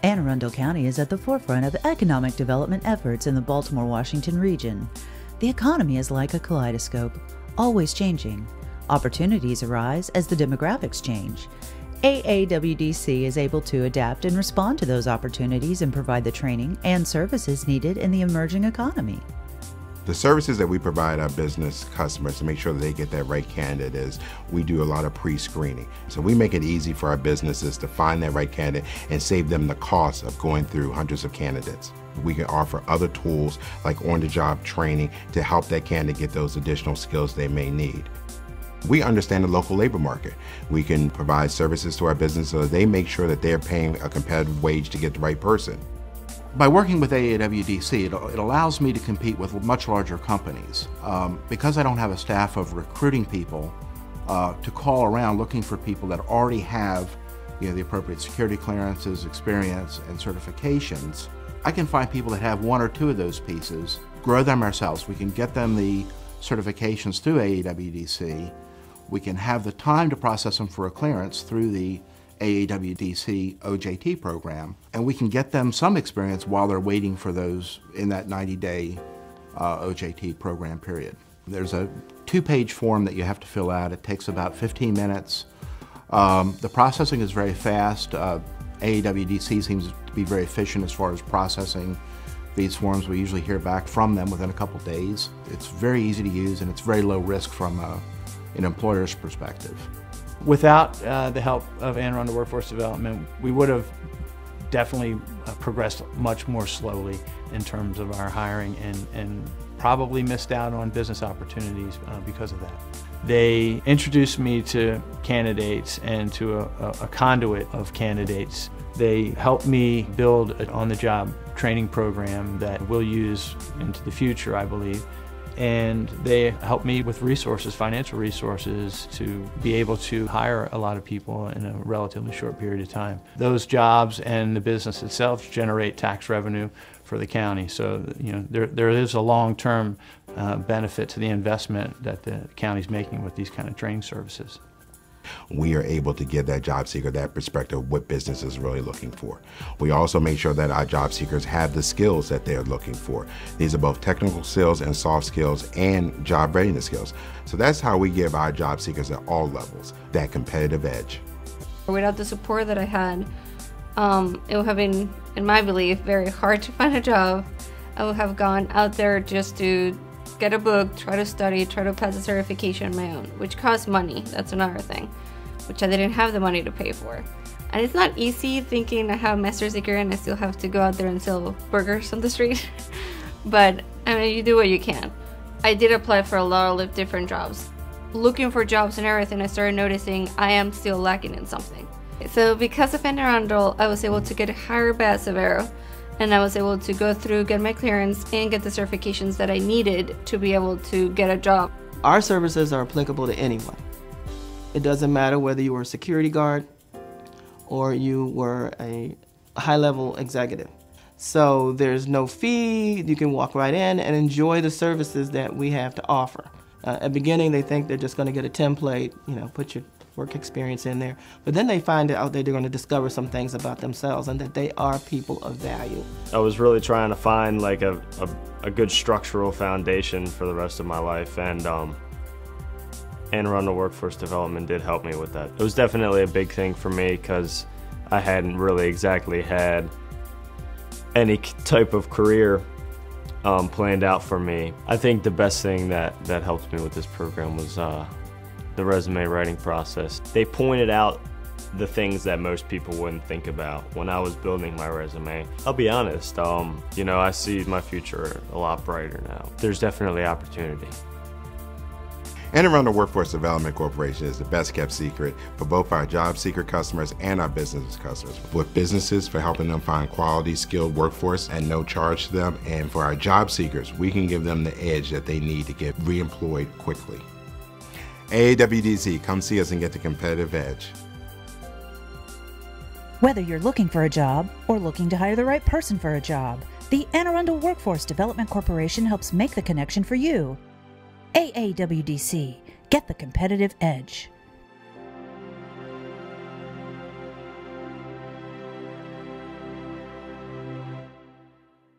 Anne Arundel County is at the forefront of economic development efforts in the Baltimore-Washington region. The economy is like a kaleidoscope, always changing. Opportunities arise as the demographics change. AAWDC is able to adapt and respond to those opportunities and provide the training and services needed in the emerging economy. The services that we provide our business customers to make sure that they get that right candidate is we do a lot of pre-screening. So we make it easy for our businesses to find that right candidate and save them the cost of going through hundreds of candidates. We can offer other tools like on-the-job training to help that candidate get those additional skills they may need. We understand the local labor market. We can provide services to our business so that they make sure that they're paying a competitive wage to get the right person. By working with AAWDC, it allows me to compete with much larger companies. Because I don't have a staff of recruiting people to call around looking for people that already have the appropriate security clearances, experience, and certifications, I can find people that have one or two of those pieces, grow them ourselves. We can get them the certifications through AAWDC. We can have the time to process them for a clearance through the AAWDC OJT program, and we can get them some experience while they're waiting for those in that 90-day OJT program period. There's a 2-page form that you have to fill out. It takes about 15 minutes. The processing is very fast. AAWDC seems to be very efficient as far as processing these forms. We usually hear back from them within a couple days. It's very easy to use and it's very low risk from an employer's perspective. Without the help of Anne Arundel Workforce Development, we would have definitely progressed much more slowly in terms of our hiring and probably missed out on business opportunities because of that. They introduced me to candidates and to a conduit of candidates. They helped me build an on-the-job training program that we'll use into the future, I believe. And they helped me with resources, financial resources, to be able to hire a lot of people in a relatively short period of time. Those jobs and the business itself generate tax revenue for the county. So there is a long-term benefit to the investment that the county's making with these kind of training services. We are able to give that job seeker that perspective of what business is really looking for. We also make sure that our job seekers have the skills that they're looking for. These are both technical skills and soft skills and job readiness skills. So that's how we give our job seekers at all levels that competitive edge. Without the support that I had, it would have been, in my belief, very hard to find a job. I would have gone out there just to get a book, try to study, try to pass a certification on my own, which costs money. That's another thing, which I didn't have the money to pay for. And it's not easy thinking I have a master's degree and I still have to go out there and sell burgers on the street. But I mean, you do what you can. I did apply for a lot of different jobs. Looking for jobs and everything, I started noticing I am still lacking in something. So because of Anne Arundel, I was able to get hired by Severo, and I was able to go through, get my clearance, and get the certifications that I needed to be able to get a job. Our services are applicable to anyone. It doesn't matter whether you were a security guard or you were a high-level executive. So there's no fee. You can walk right in and enjoy the services that we have to offer. At the beginning, they think they're just going to get a template, put your work experience in there. But then they find out that they're going to discover some things about themselves and that they are people of value. I was really trying to find like a good structural foundation for the rest of my life, and Anne Arundel Workforce Development did help me with that. It was definitely a big thing for me because I hadn't really exactly had any type of career planned out for me. I think the best thing that helped me with this program was the resume writing process. They pointed out the things that most people wouldn't think about when I was building my resume. I'll be honest, I see my future a lot brighter now. There's definitely opportunity. Anne Arundel Workforce Development Corporation is the best kept secret for both our job seeker customers and our business customers. With businesses for helping them find quality skilled workforce and no charge to them, and for our job seekers, we can give them the edge that they need to get reemployed quickly. AAWDC, come see us and get the competitive edge. Whether you're looking for a job or looking to hire the right person for a job, the Anne Arundel Workforce Development Corporation helps make the connection for you. AAWDC, get the competitive edge.